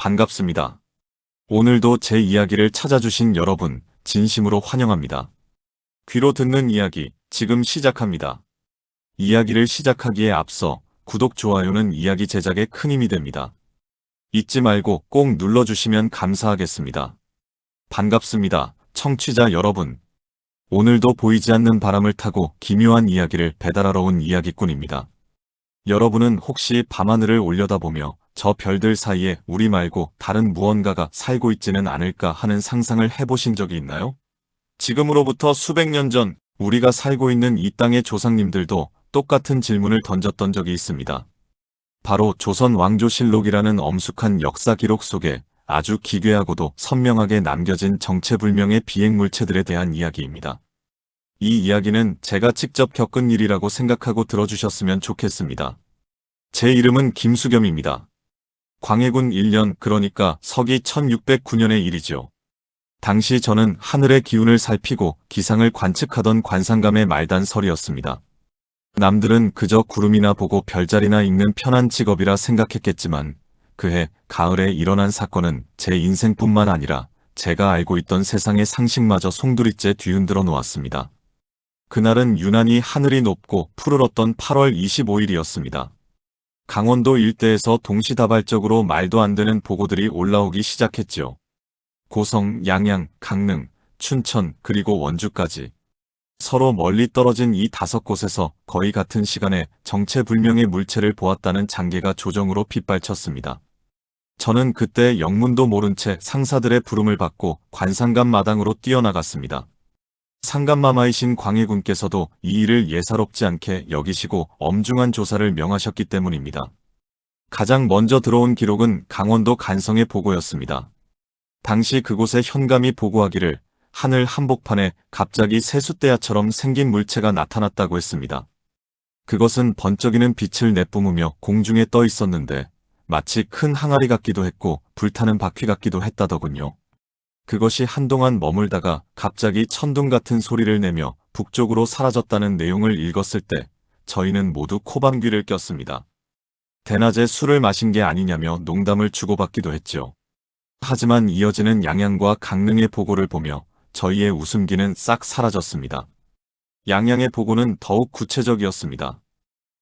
반갑습니다. 오늘도 제 이야기를 찾아주신 여러분, 진심으로 환영합니다. 귀로 듣는 이야기, 지금 시작합니다. 이야기를 시작하기에 앞서 구독, 좋아요는 이야기 제작에 큰 힘이 됩니다. 잊지 말고 꼭 눌러주시면 감사하겠습니다. 반갑습니다, 청취자 여러분. 오늘도 보이지 않는 바람을 타고 기묘한 이야기를 배달하러 온 이야기꾼입니다. 여러분은 혹시 밤하늘을 올려다보며 저 별들 사이에 우리 말고 다른 무언가가 살고 있지는 않을까 하는 상상을 해보신 적이 있나요? 지금으로부터 수백 년 전 우리가 살고 있는 이 땅의 조상님들도 똑같은 질문을 던졌던 적이 있습니다. 바로 조선 왕조실록이라는 엄숙한 역사 기록 속에 아주 기괴하고도 선명하게 남겨진 정체불명의 비행물체들에 대한 이야기입니다. 이 이야기는 제가 직접 겪은 일이라고 생각하고 들어주셨으면 좋겠습니다. 제 이름은 김수겸입니다. 광해군 1년, 그러니까 서기 1609년의 일이죠. 당시 저는 하늘의 기운을 살피고 기상을 관측하던 관상감의 말단설이었습니다. 남들은 그저 구름이나 보고 별자리나 읽는 편한 직업이라 생각했겠지만 그해 가을에 일어난 사건은 제 인생뿐만 아니라 제가 알고 있던 세상의 상식마저 송두리째 뒤흔들어 놓았습니다. 그날은 유난히 하늘이 높고 푸르렀던 8월 25일이었습니다. 강원도 일대에서 동시다발적으로 말도 안 되는 보고들이 올라오기 시작했지요. 고성, 양양, 강릉, 춘천, 그리고 원주까지. 서로 멀리 떨어진 이 5곳에서 거의 같은 시간에 정체불명의 물체를 보았다는 장계가 조정으로 빗발쳤습니다. 저는 그때 영문도 모른 채 상사들의 부름을 받고 관상감 마당으로 뛰어나갔습니다. 상감마마이신 광해군께서도 이 일을 예사롭지 않게 여기시고 엄중한 조사를 명하셨기 때문입니다. 가장 먼저 들어온 기록은 강원도 간성의 보고였습니다. 당시 그곳에 현감이 보고하기를 하늘 한복판에 갑자기 세숫대야처럼 생긴 물체가 나타났다고 했습니다. 그것은 번쩍이는 빛을 내뿜으며 공중에 떠 있었는데 마치 큰 항아리 같기도 했고 불타는 바퀴 같기도 했다더군요. 그것이 한동안 머물다가 갑자기 천둥 같은 소리를 내며 북쪽으로 사라졌다는 내용을 읽었을 때 저희는 모두 코방귀를 꼈습니다. 대낮에 술을 마신 게 아니냐며 농담을 주고받기도 했죠. 하지만 이어지는 양양과 강릉의 보고를 보며 저희의 웃음기는 싹 사라졌습니다. 양양의 보고는 더욱 구체적이었습니다.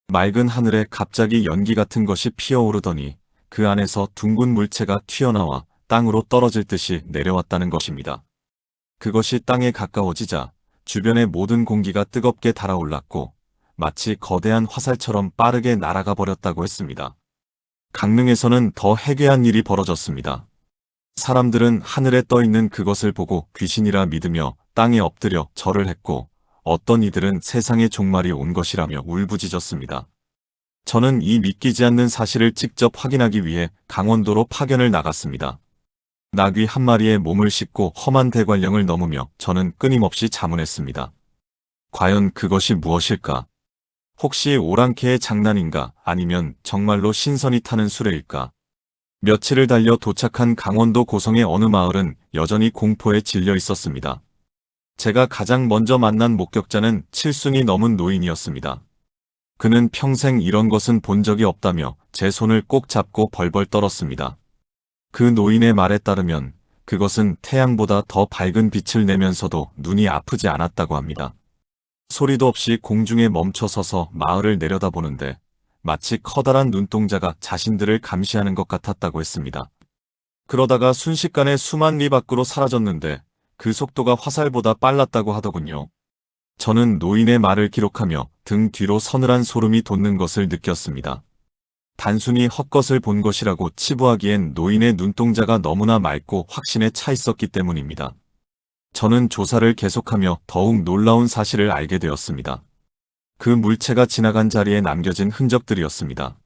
맑은 하늘에 갑자기 연기 같은 것이 피어오르더니 그 안에서 둥근 물체가 튀어나와 땅으로 떨어질 듯이 내려왔다는 것입니다. 그것이 땅에 가까워지자 주변의 모든 공기가 뜨겁게 달아올랐고 마치 거대한 화살처럼 빠르게 날아가 버렸다고 했습니다. 강릉에서는 더 해괴한 일이 벌어졌습니다. 사람들은 하늘에 떠 있는 그것을 보고 귀신이라 믿으며 땅에 엎드려 절을 했고 어떤 이들은 세상의 종말이 온 것이라며 울부짖었습니다. 저는 이 믿기지 않는 사실을 직접 확인하기 위해 강원도로 파견을 나갔습니다. 나귀 한 마리에 몸을 싣고 험한 대관령을 넘으며 저는 끊임없이 자문했습니다. 과연 그것이 무엇일까? 혹시 오랑캐의 장난인가? 아니면 정말로 신선이 타는 수레일까? 며칠을 달려 도착한 강원도 고성의 어느 마을은 여전히 공포에 질려 있었습니다. 제가 가장 먼저 만난 목격자는 7순이 넘은 노인이었습니다. 그는 평생 이런 것은 본 적이 없다며 제 손을 꼭 잡고 벌벌 떨었습니다. 그 노인의 말에 따르면 그것은 태양보다 더 밝은 빛을 내면서도 눈이 아프지 않았다고 합니다. 소리도 없이 공중에 멈춰 서서 마을을 내려다보는데 마치 커다란 눈동자가 자신들을 감시하는 것 같았다고 했습니다. 그러다가 순식간에 수만 리 밖으로 사라졌는데 그 속도가 화살보다 빨랐다고 하더군요. 저는 노인의 말을 기록하며 등 뒤로 서늘한 소름이 돋는 것을 느꼈습니다. 단순히 헛것을 본 것이라고 치부하기엔 노인의 눈동자가 너무나 맑고 확신에 차 있었기 때문입니다. 저는 조사를 계속하며 더욱 놀라운 사실을 알게 되었습니다. 그 물체가 지나간 자리에 남겨진 흔적들이었습니다.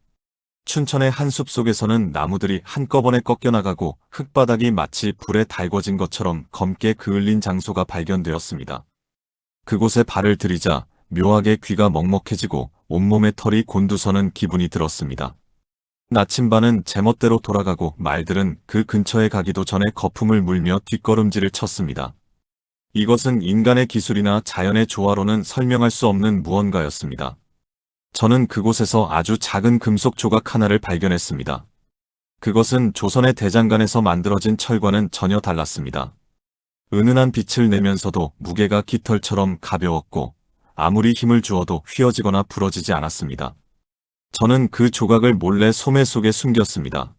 춘천의 한 숲속에서는 나무들이 한꺼번에 꺾여나가고 흙바닥이 마치 불에 달궈진 것처럼 검게 그을린 장소가 발견되었습니다. 그곳에 발을 들이자 묘하게 귀가 먹먹해지고 온몸에 털이 곤두서는 기분이 들었습니다. 나침반은 제멋대로 돌아가고 말들은 그 근처에 가기도 전에 거품을 물며 뒷걸음질을 쳤습니다. 이것은 인간의 기술이나 자연의 조화로는 설명할 수 없는 무언가였습니다. 저는 그곳에서 아주 작은 금속 조각 하나를 발견했습니다. 그것은 조선의 대장간에서 만들어진 철과는 전혀 달랐습니다. 은은한 빛을 내면서도 무게가 깃털처럼 가벼웠고 아무리 힘을 주어도 휘어지거나 부러지지 않았습니다. 저는 그 조각을 몰래 소매 속에 숨겼습니다.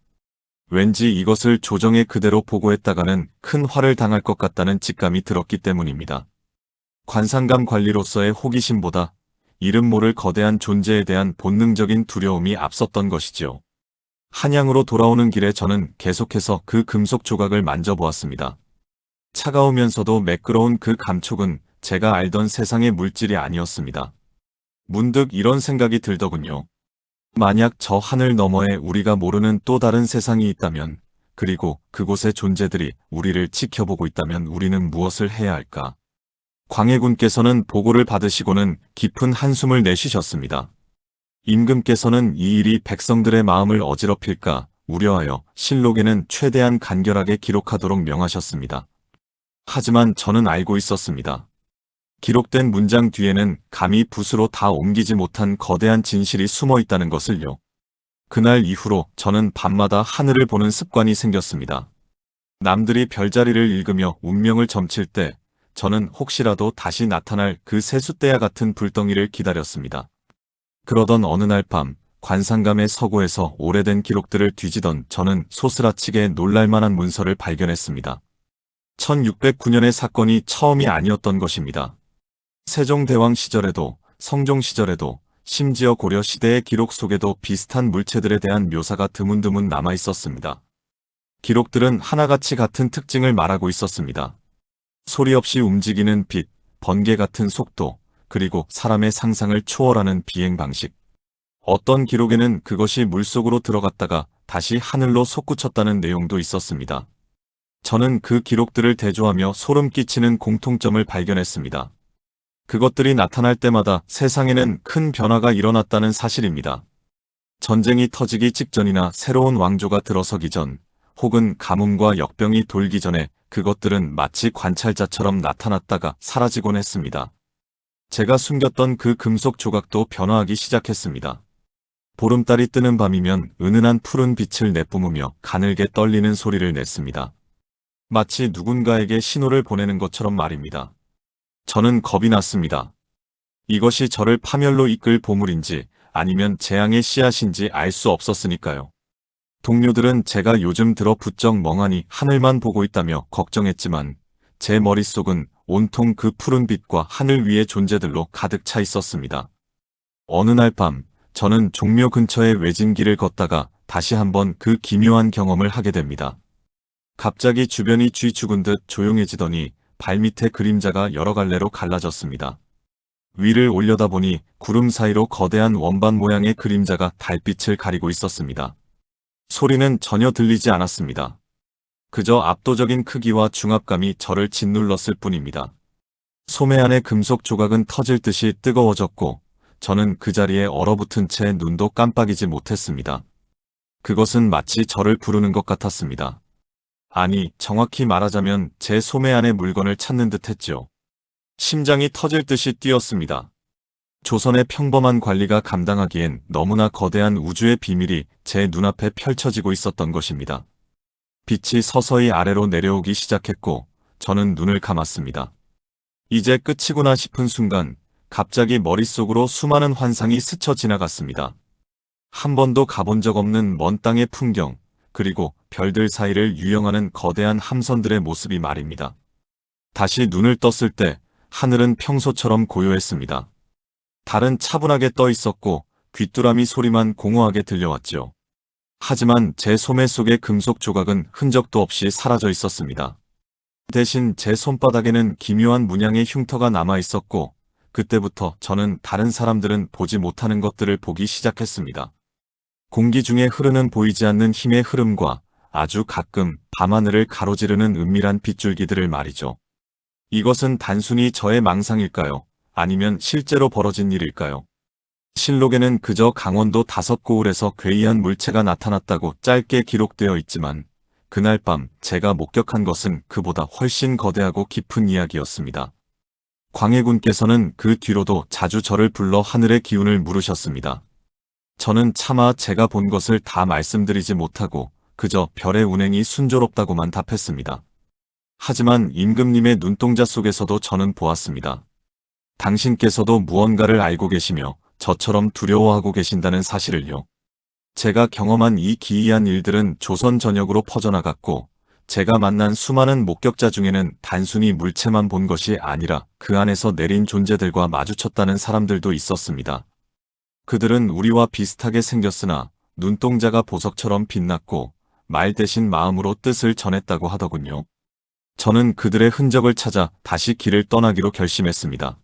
왠지 이것을 조정에 그대로 보고했다가는 큰 화를 당할 것 같다는 직감이 들었기 때문입니다. 관상감 관리로서의 호기심보다 이름 모를 거대한 존재에 대한 본능적인 두려움이 앞섰던 것이지요. 한양으로 돌아오는 길에 저는 계속해서 그 금속 조각을 만져보았습니다. 차가우면서도 매끄러운 그 감촉은 제가 알던 세상의 물질이 아니었습니다. 문득 이런 생각이 들더군요. 만약 저 하늘 너머에 우리가 모르는 또 다른 세상이 있다면, 그리고 그곳의 존재들이 우리를 지켜보고 있다면 우리는 무엇을 해야 할까? 광해군께서는 보고를 받으시고는 깊은 한숨을 내쉬셨습니다. 임금께서는 이 일이 백성들의 마음을 어지럽힐까 우려하여 실록에는 최대한 간결하게 기록하도록 명하셨습니다. 하지만 저는 알고 있었습니다. 기록된 문장 뒤에는 감히 붓으로 다 옮기지 못한 거대한 진실이 숨어 있다는 것을요. 그날 이후로 저는 밤마다 하늘을 보는 습관이 생겼습니다. 남들이 별자리를 읽으며 운명을 점칠 때 저는 혹시라도 다시 나타날 그 세숫대야 같은 불덩이를 기다렸습니다. 그러던 어느 날 밤 관상감의 서고에서 오래된 기록들을 뒤지던 저는 소스라치게 놀랄만한 문서를 발견했습니다. 1609년의 사건이 처음이 아니었던 것입니다. 세종대왕 시절에도 성종 시절에도 심지어 고려 시대의 기록 속에도 비슷한 물체들에 대한 묘사가 드문드문 남아 있었습니다. 기록들은 하나같이 같은 특징을 말하고 있었습니다. 소리 없이 움직이는 빛, 번개 같은 속도, 그리고 사람의 상상을 초월하는 비행 방식. 어떤 기록에는 그것이 물속으로 들어갔다가 다시 하늘로 솟구쳤다는 내용도 있었습니다. 저는 그 기록들을 대조하며 소름 끼치는 공통점을 발견했습니다. 그것들이 나타날 때마다 세상에는 큰 변화가 일어났다는 사실입니다. 전쟁이 터지기 직전이나 새로운 왕조가 들어서기 전, 혹은 가뭄과 역병이 돌기 전에 그것들은 마치 관찰자처럼 나타났다가 사라지곤 했습니다. 제가 숨겼던 그 금속 조각도 변화하기 시작했습니다. 보름달이 뜨는 밤이면 은은한 푸른 빛을 내뿜으며 가늘게 떨리는 소리를 냈습니다. 마치 누군가에게 신호를 보내는 것처럼 말입니다. 저는 겁이 났습니다. 이것이 저를 파멸로 이끌 보물인지 아니면 재앙의 씨앗인지 알 수 없었으니까요. 동료들은 제가 요즘 들어 부쩍 멍하니 하늘만 보고 있다며 걱정했지만 제 머릿속은 온통 그 푸른 빛과 하늘 위의 존재들로 가득 차 있었습니다. 어느 날 밤 저는 종묘 근처의 외진 길을 걷다가 다시 한번 그 기묘한 경험을 하게 됩니다. 갑자기 주변이 쥐 죽은 듯 조용해지더니 발밑에 그림자가 여러 갈래로 갈라졌습니다. 위를 올려다보니 구름 사이로 거대한 원반 모양의 그림자가 달빛을 가리고 있었습니다. 소리는 전혀 들리지 않았습니다. 그저 압도적인 크기와 중압감이 저를 짓눌렀을 뿐입니다. 소매 안의 금속 조각은 터질 듯이 뜨거워졌고 저는 그 자리에 얼어붙은 채 눈도 깜빡이지 못했습니다. 그것은 마치 저를 부르는 것 같았습니다. 아니, 정확히 말하자면 제 소매 안의 물건을 찾는 듯 했죠. 심장이 터질 듯이 뛰었습니다. 조선의 평범한 관리가 감당하기엔 너무나 거대한 우주의 비밀이 제 눈앞에 펼쳐지고 있었던 것입니다. 빛이 서서히 아래로 내려오기 시작했고 저는 눈을 감았습니다. 이제 끝이구나 싶은 순간 갑자기 머릿속으로 수많은 환상이 스쳐 지나갔습니다. 한 번도 가본 적 없는 먼 땅의 풍경, 그리고 별들 사이를 유영하는 거대한 함선들의 모습이 말입니다. 다시 눈을 떴을 때 하늘은 평소처럼 고요했습니다. 달은 차분하게 떠 있었고 귀뚜라미 소리만 공허하게 들려왔죠. 하지만 제 소매 속의 금속 조각은 흔적도 없이 사라져 있었습니다. 대신 제 손바닥에는 기묘한 문양의 흉터가 남아 있었고 그때부터 저는 다른 사람들은 보지 못하는 것들을 보기 시작했습니다. 공기 중에 흐르는 보이지 않는 힘의 흐름과 아주 가끔 밤하늘을 가로지르는 은밀한 빗줄기들을 말이죠. 이것은 단순히 저의 망상일까요? 아니면 실제로 벌어진 일일까요? 실록에는 그저 강원도 5고을에서 괴이한 물체가 나타났다고 짧게 기록되어 있지만 그날 밤 제가 목격한 것은 그보다 훨씬 거대하고 깊은 이야기였습니다. 광해군께서는 그 뒤로도 자주 저를 불러 하늘의 기운을 물으셨습니다. 저는 차마 제가 본 것을 다 말씀드리지 못하고 그저 별의 운행이 순조롭다고만 답했습니다. 하지만 임금님의 눈동자 속에서도 저는 보았습니다. 당신께서도 무언가를 알고 계시며 저처럼 두려워하고 계신다는 사실을요. 제가 경험한 이 기이한 일들은 조선 전역으로 퍼져나갔고, 제가 만난 수많은 목격자 중에는 단순히 물체만 본 것이 아니라 그 안에서 내린 존재들과 마주쳤다는 사람들도 있었습니다. 그들은 우리와 비슷하게 생겼으나 눈동자가 보석처럼 빛났고 말 대신 마음으로 뜻을 전했다고 하더군요. 저는 그들의 흔적을 찾아 다시 길을 떠나기로 결심했습니다.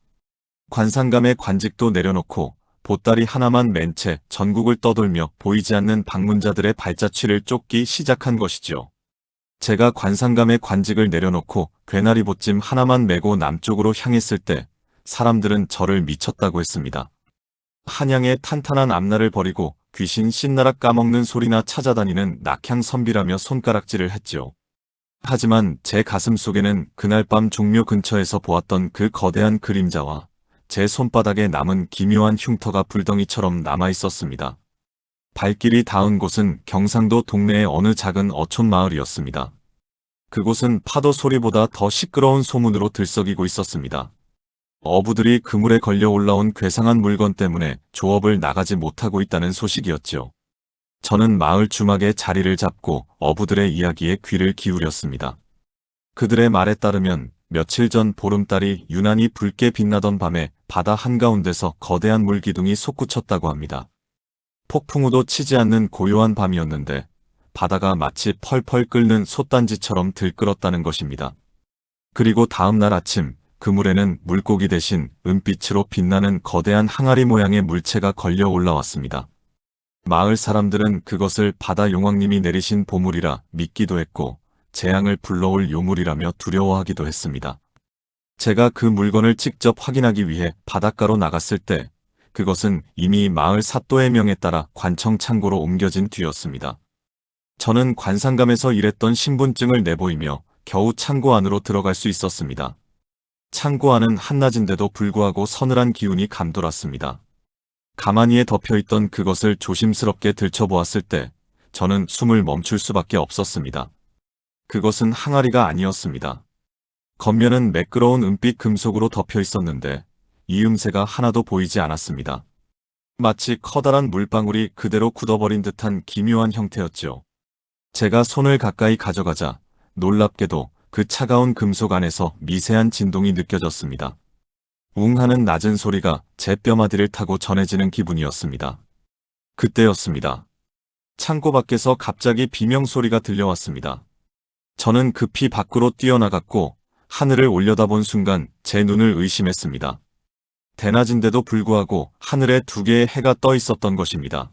관상감의 관직도 내려놓고 보따리 하나만 맨 채 전국을 떠돌며 보이지 않는 방문자들의 발자취를 쫓기 시작한 것이죠. 제가 관상감의 관직을 내려놓고 괴나리 보찜 하나만 메고 남쪽으로 향했을 때 사람들은 저를 미쳤다고 했습니다. 한양의 탄탄한 앞날을 버리고 귀신 신나락 까먹는 소리나 찾아다니는 낙향 선비라며 손가락질을 했지요. 하지만 제 가슴 속에는 그날 밤 종묘 근처에서 보았던 그 거대한 그림자와 제 손바닥에 남은 기묘한 흉터가 불덩이처럼 남아있었습니다. 발길이 닿은 곳은 경상도 동네의 어느 작은 어촌 마을이었습니다. 그곳은 파도 소리보다 더 시끄러운 소문으로 들썩이고 있었습니다. 어부들이 그물에 걸려 올라온 괴상한 물건 때문에 조업을 나가지 못하고 있다는 소식이었죠. 저는 마을 주막에 자리를 잡고 어부들의 이야기에 귀를 기울였습니다. 그들의 말에 따르면 며칠 전 보름달이 유난히 붉게 빛나던 밤에 바다 한가운데서 거대한 물기둥이 솟구쳤다고 합니다. 폭풍우도 치지 않는 고요한 밤이었는데 바다가 마치 펄펄 끓는 솥단지처럼 들끓었다는 것입니다. 그리고 다음 날 아침 그물에는 물고기 대신 은빛으로 빛나는 거대한 항아리 모양의 물체가 걸려 올라왔습니다. 마을 사람들은 그것을 바다 용왕님이 내리신 보물이라 믿기도 했고 재앙을 불러올 요물이라며 두려워하기도 했습니다. 제가 그 물건을 직접 확인하기 위해 바닷가로 나갔을 때 그것은 이미 마을 사또의 명에 따라 관청 창고로 옮겨진 뒤였습니다. 저는 관상감에서 일했던 신분증을 내보이며 겨우 창고 안으로 들어갈 수 있었습니다. 창고 안은 한낮인데도 불구하고 서늘한 기운이 감돌았습니다. 가마니에 덮여있던 그것을 조심스럽게 들춰보았을 때 저는 숨을 멈출 수밖에 없었습니다. 그것은 항아리가 아니었습니다. 겉면은 매끄러운 은빛 금속으로 덮여 있었는데 이음새가 하나도 보이지 않았습니다. 마치 커다란 물방울이 그대로 굳어버린 듯한 기묘한 형태였죠. 제가 손을 가까이 가져가자 놀랍게도 그 차가운 금속 안에서 미세한 진동이 느껴졌습니다. 웅 하는 낮은 소리가 제 뼈마디를 타고 전해지는 기분이었습니다. 그때였습니다. 창고 밖에서 갑자기 비명소리가 들려왔습니다. 저는 급히 밖으로 뛰어나갔고 하늘을 올려다본 순간 제 눈을 의심했습니다. 대낮인데도 불구하고 하늘에 두 개의 해가 떠 있었던 것입니다.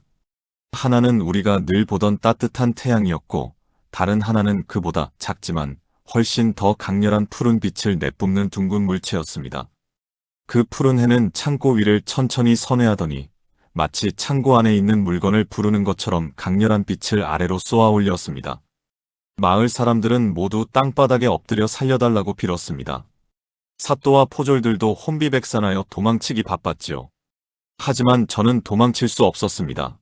하나는 우리가 늘 보던 따뜻한 태양이었고 다른 하나는 그보다 작지만 훨씬 더 강렬한 푸른 빛을 내뿜는 둥근 물체였습니다. 그 푸른 해는 창고 위를 천천히 선회하더니 마치 창고 안에 있는 물건을 부르는 것처럼 강렬한 빛을 아래로 쏘아 올렸습니다. 마을 사람들은 모두 땅바닥에 엎드려 살려달라고 빌었습니다. 사또와 포졸들도 혼비백산하여 도망치기 바빴지요. 하지만 저는 도망칠 수 없었습니다.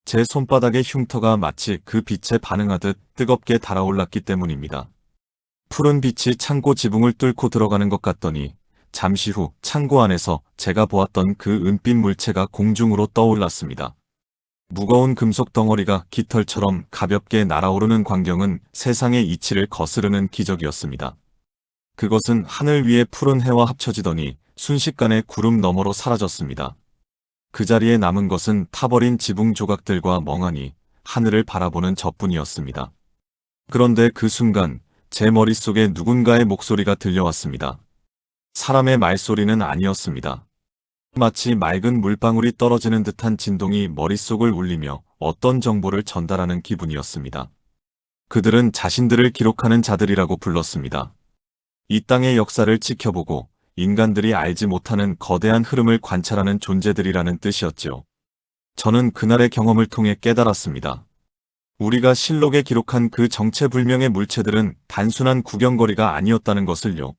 제 손바닥의 흉터가 마치 그 빛에 반응하듯 뜨겁게 달아올랐기 때문입니다. 푸른 빛이 창고 지붕을 뚫고 들어가는 것 같더니 잠시 후 창고 안에서 제가 보았던 그 은빛 물체가 공중으로 떠올랐습니다. 무거운 금속 덩어리가 깃털처럼 가볍게 날아오르는 광경은 세상의 이치를 거스르는 기적이었습니다. 그것은 하늘 위의 푸른 해와 합쳐지더니 순식간에 구름 너머로 사라졌습니다. 그 자리에 남은 것은 타버린 지붕 조각들과 멍하니 하늘을 바라보는 저뿐이었습니다. 그런데 그 순간 제 머릿속에 누군가의 목소리가 들려왔습니다. 사람의 말소리는 아니었습니다. 마치 맑은 물방울이 떨어지는 듯한 진동이 머릿속을 울리며 어떤 정보를 전달하는 기분이었습니다. 그들은 자신들을 기록하는 자들이라고 불렀습니다. 이 땅의 역사를 지켜보고 인간들이 알지 못하는 거대한 흐름을 관찰하는 존재들이라는 뜻이었죠. 저는 그날의 경험을 통해 깨달았습니다. 우리가 실록에 기록한 그 정체불명의 물체들은 단순한 구경거리가 아니었다는 것을요.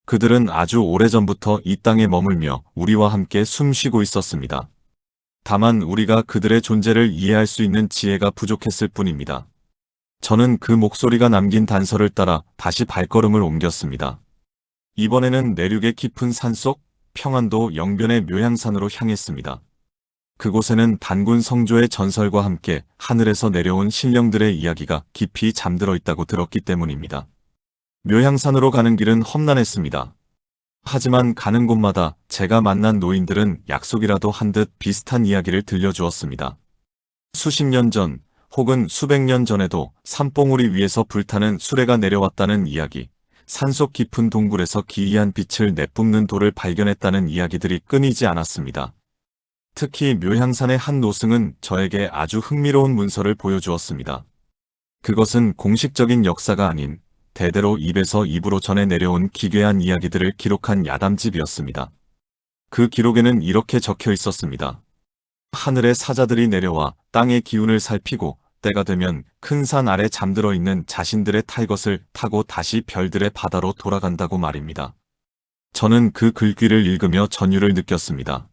그들은 아주 오래전부터 이 땅에 머물며 우리와 함께 숨쉬고 있었습니다. 다만 우리가 그들의 존재를 이해할 수 있는 지혜가 부족했을 뿐입니다. 저는 그 목소리가 남긴 단서를 따라 다시 발걸음을 옮겼습니다. 이번에는 내륙의 깊은 산속, 평안도 영변의 묘향산으로 향했습니다. 그곳에는 단군 성조의 전설과 함께 하늘에서 내려온 신령들의 이야기가 깊이 잠들어 있다고 들었기 때문입니다. 묘향산으로 가는 길은 험난했습니다. 하지만 가는 곳마다 제가 만난 노인들은 약속이라도 한 듯 비슷한 이야기를 들려주었습니다. 수십 년 전, 혹은 수백 년 전에도 산봉우리 위에서 불타는 수레가 내려왔다는 이야기, 산속 깊은 동굴에서 기이한 빛을 내뿜는 돌을 발견했다는 이야기들이 끊이지 않았습니다. 특히 묘향산의 한 노승은 저에게 아주 흥미로운 문서를 보여주었습니다. 그것은 공식적인 역사가 아닌 대대로 입에서 입으로 전해 내려온 기괴한 이야기들을 기록한 야담집이었습니다. 그 기록에는 이렇게 적혀 있었습니다. 하늘의 사자들이 내려와 땅의 기운을 살피고 때가 되면 큰 산 아래 잠들어 있는 자신들의 탈것을 타고 다시 별들의 바다로 돌아간다고 말입니다. 저는 그 글귀를 읽으며 전율을 느꼈습니다.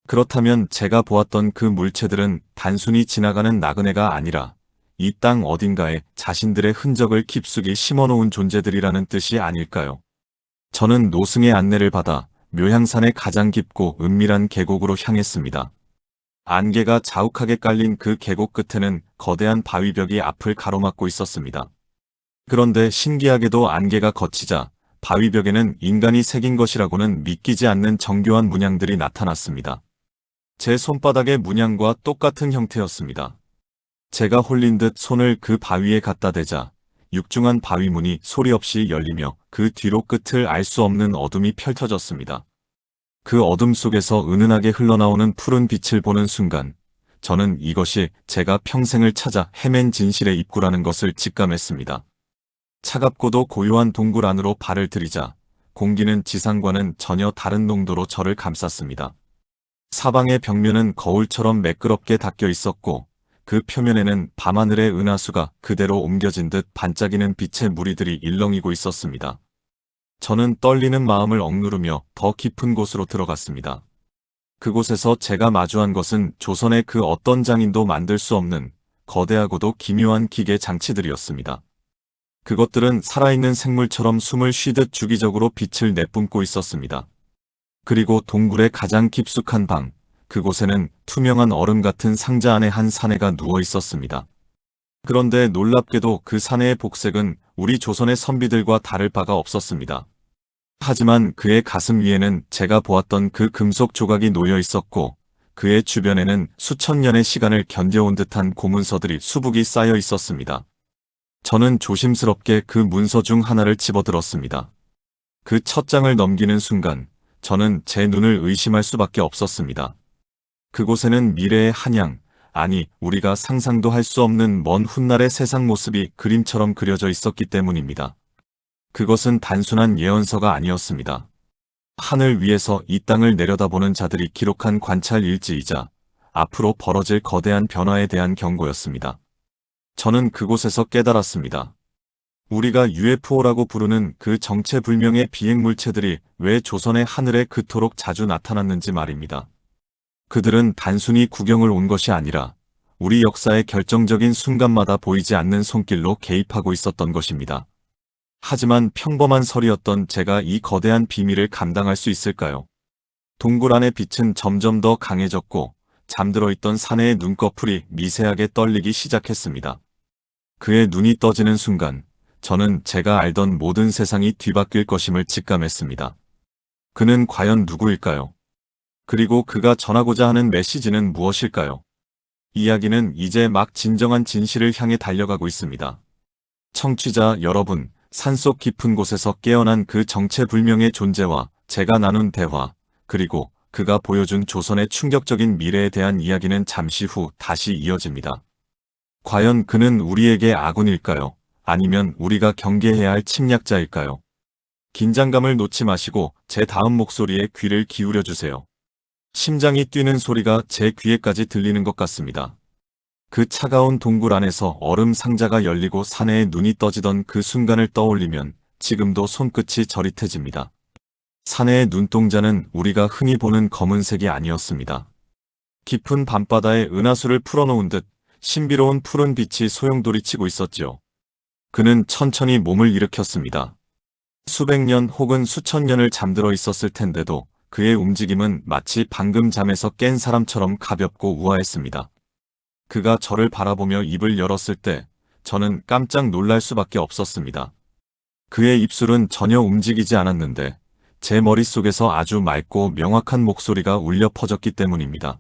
그렇다면 제가 보았던 그 물체들은 단순히 지나가는 나그네가 아니라 이 땅 어딘가에 자신들의 흔적을 깊숙이 심어놓은 존재들이라는 뜻이 아닐까요? 저는 노승의 안내를 받아 묘향산의 가장 깊고 은밀한 계곡으로 향했습니다. 안개가 자욱하게 깔린 그 계곡 끝에는 거대한 바위벽이 앞을 가로막고 있었습니다. 그런데 신기하게도 안개가 걷히자 바위벽에는 인간이 새긴 것이라고는 믿기지 않는 정교한 문양들이 나타났습니다. 제 손바닥의 문양과 똑같은 형태였습니다. 제가 홀린 듯 손을 그 바위에 갖다 대자 육중한 바위문이 소리 없이 열리며 그 뒤로 끝을 알 수 없는 어둠이 펼쳐졌습니다. 그 어둠 속에서 은은하게 흘러나오는 푸른 빛을 보는 순간 저는 이것이 제가 평생을 찾아 헤맨 진실의 입구라는 것을 직감했습니다. 차갑고도 고요한 동굴 안으로 발을 들이자 공기는 지상과는 전혀 다른 농도로 저를 감쌌습니다. 사방의 벽면은 거울처럼 매끄럽게 닦여 있었고 그 표면에는 밤하늘의 은하수가 그대로 옮겨진 듯 반짝이는 빛의 무리들이 일렁이고 있었습니다. 저는 떨리는 마음을 억누르며 더 깊은 곳으로 들어갔습니다. 그곳에서 제가 마주한 것은 조선의 그 어떤 장인도 만들 수 없는 거대하고도 기묘한 기계 장치들이었습니다. 그것들은 살아있는 생물처럼 숨을 쉬듯 주기적으로 빛을 내뿜고 있었습니다. 그리고 동굴의 가장 깊숙한 방, 그곳에는 투명한 얼음 같은 상자 안에 한 사내가 누워 있었습니다. 그런데 놀랍게도 그 사내의 복색은 우리 조선의 선비들과 다를 바가 없었습니다. 하지만 그의 가슴 위에는 제가 보았던 그 금속 조각이 놓여 있었고 그의 주변에는 수천 년의 시간을 견뎌온 듯한 고문서들이 수북이 쌓여 있었습니다. 저는 조심스럽게 그 문서 중 하나를 집어들었습니다. 그 첫 장을 넘기는 순간 저는 제 눈을 의심할 수밖에 없었습니다. 그곳에는 미래의 한양, 아니 우리가 상상도 할 수 없는 먼 훗날의 세상 모습이 그림처럼 그려져 있었기 때문입니다. 그것은 단순한 예언서가 아니었습니다. 하늘 위에서 이 땅을 내려다보는 자들이 기록한 관찰 일지이자 앞으로 벌어질 거대한 변화에 대한 경고였습니다. 저는 그곳에서 깨달았습니다. 우리가 UFO라고 부르는 그 정체불명의 비행물체들이 왜 조선의 하늘에 그토록 자주 나타났는지 말입니다. 그들은 단순히 구경을 온 것이 아니라 우리 역사의 결정적인 순간마다 보이지 않는 손길로 개입하고 있었던 것입니다. 하지만 평범한 설이었던 제가 이 거대한 비밀을 감당할 수 있을까요? 동굴 안의 빛은 점점 더 강해졌고 잠들어 있던 사내의 눈꺼풀이 미세하게 떨리기 시작했습니다. 그의 눈이 떠지는 순간 저는 제가 알던 모든 세상이 뒤바뀔 것임을 직감했습니다. 그는 과연 누구일까요? 그리고 그가 전하고자 하는 메시지는 무엇일까요? 이야기는 이제 막 진정한 진실을 향해 달려가고 있습니다. 청취자 여러분, 산속 깊은 곳에서 깨어난 그 정체불명의 존재와 제가 나눈 대화, 그리고 그가 보여준 조선의 충격적인 미래에 대한 이야기는 잠시 후 다시 이어집니다. 과연 그는 우리에게 아군일까요? 아니면 우리가 경계해야 할 침략자일까요? 긴장감을 놓지 마시고 제 다음 목소리에 귀를 기울여 주세요. 심장이 뛰는 소리가 제 귀에까지 들리는 것 같습니다. 그 차가운 동굴 안에서 얼음 상자가 열리고 사내의 눈이 떠지던 그 순간을 떠올리면 지금도 손끝이 저릿해집니다. 사내의 눈동자는 우리가 흔히 보는 검은색이 아니었습니다. 깊은 밤바다에 은하수를 풀어놓은 듯 신비로운 푸른 빛이 소용돌이치고 있었지요. 그는 천천히 몸을 일으켰습니다. 수백 년 혹은 수천 년을 잠들어 있었을 텐데도 그의 움직임은 마치 방금 잠에서 깬 사람처럼 가볍고 우아했습니다. 그가 저를 바라보며 입을 열었을 때 저는 깜짝 놀랄 수밖에 없었습니다. 그의 입술은 전혀 움직이지 않았는데 제 머릿속에서 아주 맑고 명확한 목소리가 울려 퍼졌기 때문입니다.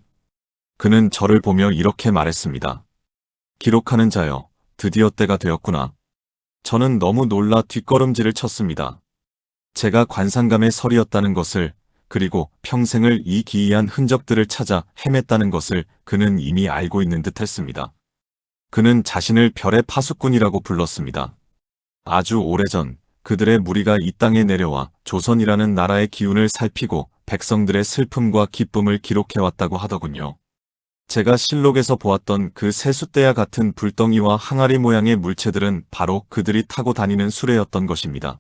그는 저를 보며 이렇게 말했습니다. 기록하는 자여, 드디어 때가 되었구나. 저는 너무 놀라 뒷걸음질을 쳤습니다. 제가 관상감의 설이었다는 것을, 그리고 평생을 이 기이한 흔적들을 찾아 헤맸다는 것을 그는 이미 알고 있는 듯 했습니다. 그는 자신을 별의 파수꾼이라고 불렀습니다. 아주 오래전 그들의 무리가 이 땅에 내려와 조선이라는 나라의 기운을 살피고 백성들의 슬픔과 기쁨을 기록해왔다고 하더군요. 제가 실록에서 보았던 그 세숫대야 같은 불덩이와 항아리 모양의 물체들은 바로 그들이 타고 다니는 수레였던 것입니다.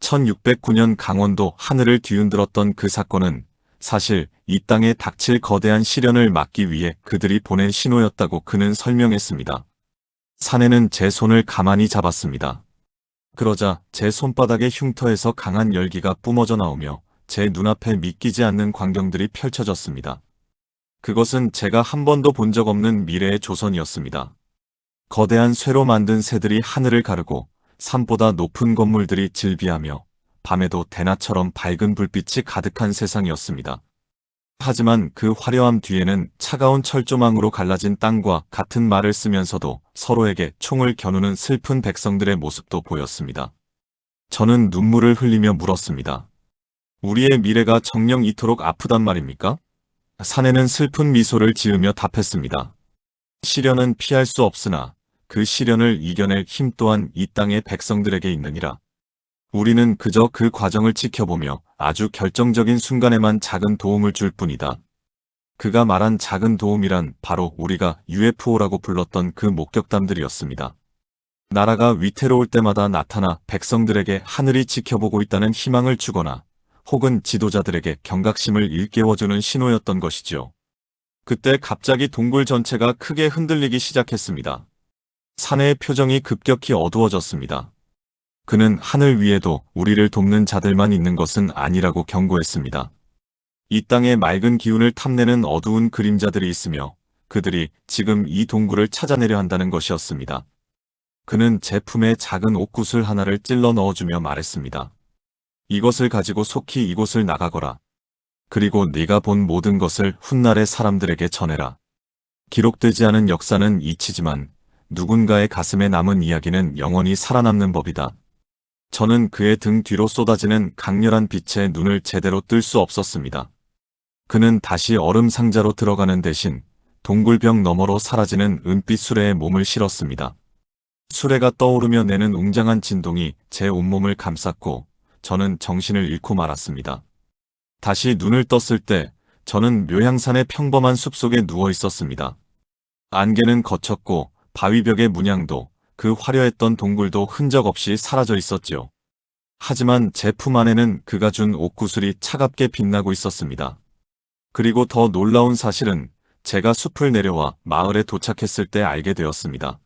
1609년 강원도 하늘을 뒤흔들었던 그 사건은 사실 이 땅에 닥칠 거대한 시련을 막기 위해 그들이 보낸 신호였다고 그는 설명했습니다. 사내는 제 손을 가만히 잡았습니다. 그러자 제 손바닥의 흉터에서 강한 열기가 뿜어져 나오며 제 눈앞에 믿기지 않는 광경들이 펼쳐졌습니다. 그것은 제가 한 번도 본 적 없는 미래의 조선이었습니다. 거대한 쇠로 만든 새들이 하늘을 가르고 산보다 높은 건물들이 질비하며 밤에도 대낮처럼 밝은 불빛이 가득한 세상이었습니다. 하지만 그 화려함 뒤에는 차가운 철조망으로 갈라진 땅과 같은 말을 쓰면서도 서로에게 총을 겨누는 슬픈 백성들의 모습도 보였습니다. 저는 눈물을 흘리며 물었습니다. 우리의 미래가 정녕 이토록 아프단 말입니까? 사내는 슬픈 미소를 지으며 답했습니다. 시련은 피할 수 없으나 그 시련을 이겨낼 힘 또한 이 땅의 백성들에게 있느니라. 우리는 그저 그 과정을 지켜보며 아주 결정적인 순간에만 작은 도움을 줄 뿐이다. 그가 말한 작은 도움이란 바로 우리가 UFO라고 불렀던 그 목격담들이었습니다. 나라가 위태로울 때마다 나타나 백성들에게 하늘이 지켜보고 있다는 희망을 주거나 혹은 지도자들에게 경각심을 일깨워주는 신호였던 것이죠. 그때 갑자기 동굴 전체가 크게 흔들리기 시작했습니다. 사내의 표정이 급격히 어두워졌습니다. 그는 하늘 위에도 우리를 돕는 자들만 있는 것은 아니라고 경고했습니다. 이 땅의 맑은 기운을 탐내는 어두운 그림자들이 있으며 그들이 지금 이 동굴을 찾아내려 한다는 것이었습니다. 그는 제 품에 작은 옥구슬 하나를 찔러 넣어주며 말했습니다. 이것을 가지고 속히 이곳을 나가거라. 그리고 네가 본 모든 것을 훗날의 사람들에게 전해라. 기록되지 않은 역사는 잊히지만 누군가의 가슴에 남은 이야기는 영원히 살아남는 법이다. 저는 그의 등 뒤로 쏟아지는 강렬한 빛에 눈을 제대로 뜰 수 없었습니다. 그는 다시 얼음 상자로 들어가는 대신 동굴벽 너머로 사라지는 은빛 수레에 몸을 실었습니다. 수레가 떠오르며 내는 웅장한 진동이 제 온몸을 감쌌고 저는 정신을 잃고 말았습니다. 다시 눈을 떴을 때 저는 묘향산의 평범한 숲속에 누워 있었습니다. 안개는 거쳤고 바위벽의 문양도 그 화려했던 동굴도 흔적 없이 사라져 있었지요. 하지만 제 품 안에는 그가 준 옥구슬이 차갑게 빛나고 있었습니다. 그리고 더 놀라운 사실은 제가 숲을 내려와 마을에 도착했을 때 알게 되었습니다.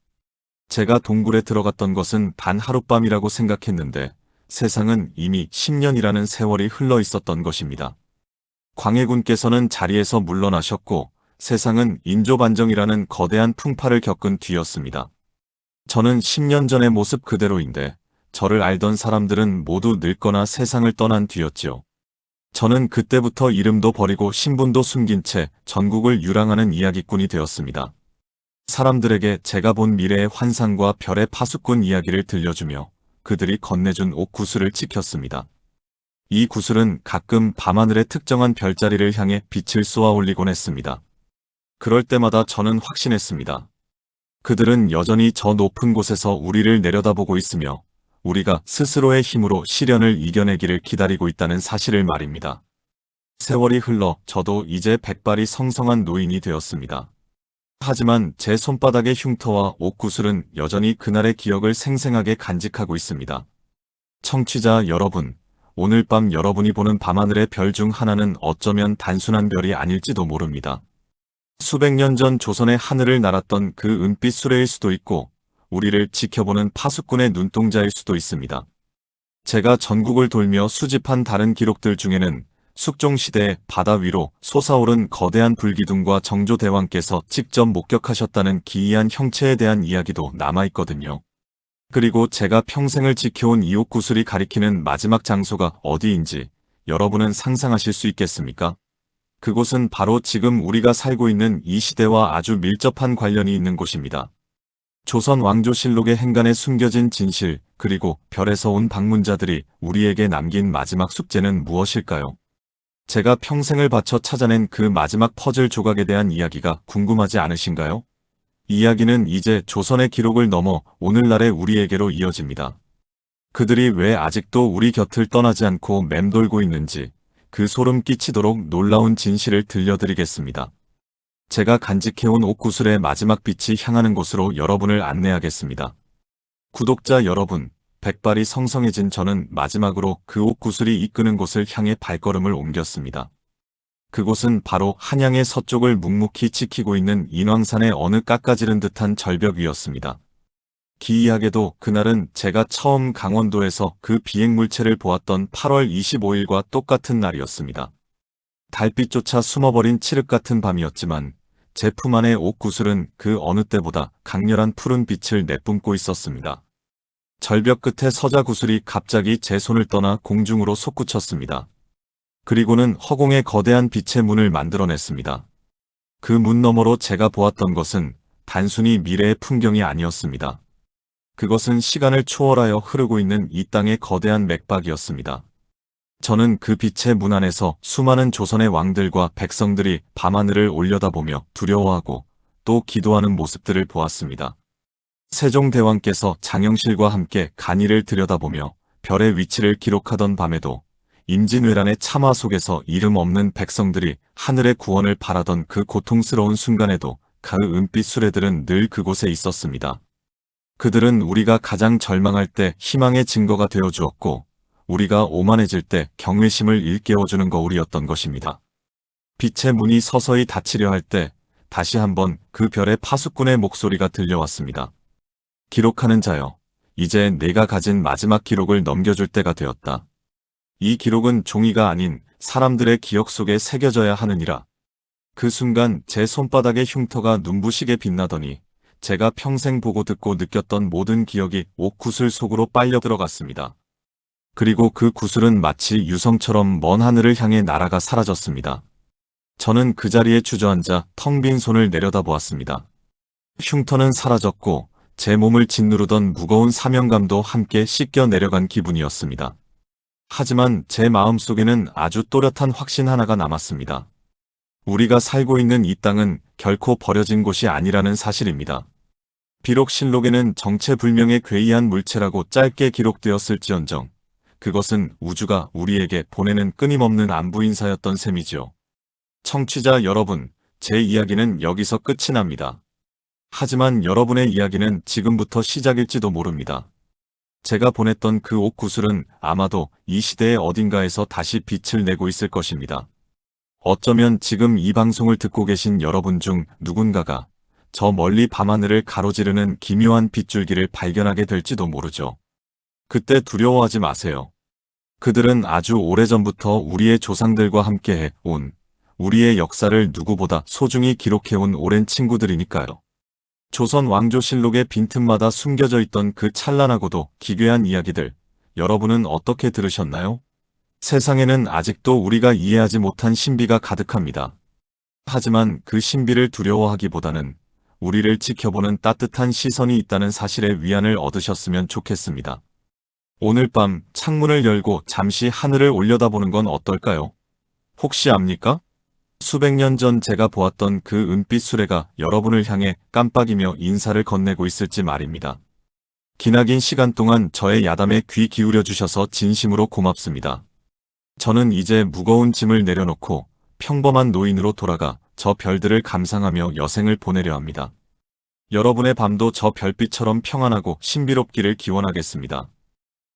제가 동굴에 들어갔던 것은 단 하룻밤이라고 생각했는데 세상은 이미 10년이라는 세월이 흘러 있었던 것입니다. 광해군께서는 자리에서 물러나셨고 세상은 인조반정이라는 거대한 풍파를 겪은 뒤였습니다. 저는 10년 전의 모습 그대로인데 저를 알던 사람들은 모두 늙거나 세상을 떠난 뒤였지요. 저는 그때부터 이름도 버리고 신분도 숨긴 채 전국을 유랑하는 이야기꾼이 되었습니다. 사람들에게 제가 본 미래의 환상과 별의 파수꾼 이야기를 들려주며 그들이 건네준 옥구슬을 지켰습니다. 이 구슬은 가끔 밤하늘의 특정한 별자리를 향해 빛을 쏘아 올리곤 했습니다. 그럴 때마다 저는 확신했습니다. 그들은 여전히 저 높은 곳에서 우리를 내려다보고 있으며 우리가 스스로의 힘으로 시련을 이겨내기를 기다리고 있다는 사실을 말입니다. 세월이 흘러 저도 이제 백발이 성성한 노인이 되었습니다. 하지만 제 손바닥의 흉터와 옥구슬은 여전히 그날의 기억을 생생하게 간직하고 있습니다. 청취자 여러분, 오늘 밤 여러분이 보는 밤하늘의 별 중 하나는 어쩌면 단순한 별이 아닐지도 모릅니다. 수백 년 전 조선의 하늘을 날았던 그 은빛 수레일 수도 있고, 우리를 지켜보는 파수꾼의 눈동자일 수도 있습니다. 제가 전국을 돌며 수집한 다른 기록들 중에는 숙종시대의 바다 위로 솟아오른 거대한 불기둥과 정조대왕께서 직접 목격하셨다는 기이한 형체에 대한 이야기도 남아있거든요. 그리고 제가 평생을 지켜온 이옥구슬이 가리키는 마지막 장소가 어디인지 여러분은 상상하실 수 있겠습니까? 그곳은 바로 지금 우리가 살고 있는 이 시대와 아주 밀접한 관련이 있는 곳입니다. 조선 왕조실록의 행간에 숨겨진 진실, 그리고 별에서 온 방문자들이 우리에게 남긴 마지막 숙제는 무엇일까요? 제가 평생을 바쳐 찾아낸 그 마지막 퍼즐 조각에 대한 이야기가 궁금하지 않으신가요? 이야기는 이제 조선의 기록을 넘어 오늘날의 우리에게로 이어집니다. 그들이 왜 아직도 우리 곁을 떠나지 않고 맴돌고 있는지, 그 소름 끼치도록 놀라운 진실을 들려드리겠습니다. 제가 간직해온 옥구슬의 마지막 빛이 향하는 곳으로 여러분을 안내하겠습니다. 구독자 여러분, 백발이 성성해진 저는 마지막으로 그 옥구슬이 이끄는 곳을 향해 발걸음을 옮겼습니다. 그곳은 바로 한양의 서쪽을 묵묵히 지키고 있는 인왕산의 어느 깎아지른 듯한 절벽 위였습니다. 기이하게도 그날은 제가 처음 강원도에서 그 비행물체를 보았던 8월 25일과 똑같은 날이었습니다. 달빛조차 숨어버린 칠흑 같은 밤이었지만 제 품 안의 옥구슬은 그 어느 때보다 강렬한 푸른 빛을 내뿜고 있었습니다. 절벽 끝에 서자 구슬이 갑자기 제 손을 떠나 공중으로 솟구쳤습니다. 그리고는 허공에 거대한 빛의 문을 만들어냈습니다. 그 문 너머로 제가 보았던 것은 단순히 미래의 풍경이 아니었습니다. 그것은 시간을 초월하여 흐르고 있는 이 땅의 거대한 맥박이었습니다. 저는 그 빛의 문 안에서 수많은 조선의 왕들과 백성들이 밤하늘을 올려다보며 두려워하고 또 기도하는 모습들을 보았습니다. 세종대왕께서 장영실과 함께 간이를 들여다보며 별의 위치를 기록하던 밤에도 임진왜란의 참화 속에서 이름 없는 백성들이 하늘의 구원을 바라던 그 고통스러운 순간에도 그 은빛 수레들은 늘 그곳에 있었습니다. 그들은 우리가 가장 절망할 때 희망의 증거가 되어주었고, 우리가 오만해질 때 경외심을 일깨워주는 거울이었던 것입니다. 빛의 문이 서서히 닫히려 할 때 다시 한번 그 별의 파수꾼의 목소리가 들려왔습니다. 기록하는 자여, 이제 내가 가진 마지막 기록을 넘겨줄 때가 되었다. 이 기록은 종이가 아닌 사람들의 기억 속에 새겨져야 하느니라. 그 순간 제 손바닥의 흉터가 눈부시게 빛나더니 제가 평생 보고 듣고 느꼈던 모든 기억이 옥구슬 속으로 빨려 들어갔습니다. 그리고 그 구슬은 마치 유성처럼 먼 하늘을 향해 날아가 사라졌습니다. 저는 그 자리에 주저앉아 텅 빈 손을 내려다보았습니다. 흉터는 사라졌고 제 몸을 짓누르던 무거운 사명감도 함께 씻겨 내려간 기분이었습니다. 하지만 제 마음속에는 아주 또렷한 확신 하나가 남았습니다. 우리가 살고 있는 이 땅은 결코 버려진 곳이 아니라는 사실입니다. 비록 실록에는 정체불명의 괴이한 물체라고 짧게 기록되었을지언정 그것은 우주가 우리에게 보내는 끊임없는 안부 인사였던 셈이지요. 청취자 여러분, 제 이야기는 여기서 끝이 납니다. 하지만 여러분의 이야기는 지금부터 시작일지도 모릅니다. 제가 보냈던 그 옥구슬은 아마도 이 시대의 어딘가에서 다시 빛을 내고 있을 것입니다. 어쩌면 지금 이 방송을 듣고 계신 여러분 중 누군가가 저 멀리 밤하늘을 가로지르는 기묘한 빗줄기를 발견하게 될지도 모르죠. 그때 두려워하지 마세요. 그들은 아주 오래전부터 우리의 조상들과 함께 해온 우리의 역사를 누구보다 소중히 기록해온 오랜 친구들이니까요. 조선 왕조실록의 빈틈마다 숨겨져 있던 그 찬란하고도 기괴한 이야기들, 여러분은 어떻게 들으셨나요? 세상에는 아직도 우리가 이해하지 못한 신비가 가득합니다. 하지만 그 신비를 두려워하기보다는 우리를 지켜보는 따뜻한 시선이 있다는 사실에 위안을 얻으셨으면 좋겠습니다. 오늘 밤 창문을 열고 잠시 하늘을 올려다보는 건 어떨까요? 혹시 압니까? 수백 년 전 제가 보았던 그 은빛 수레가 여러분을 향해 깜빡이며 인사를 건네고 있을지 말입니다. 기나긴 시간 동안 저의 야담에 귀 기울여 주셔서 진심으로 고맙습니다. 저는 이제 무거운 짐을 내려놓고 평범한 노인으로 돌아가 저 별들을 감상하며 여생을 보내려 합니다. 여러분의 밤도 저 별빛처럼 평안하고 신비롭기를 기원하겠습니다.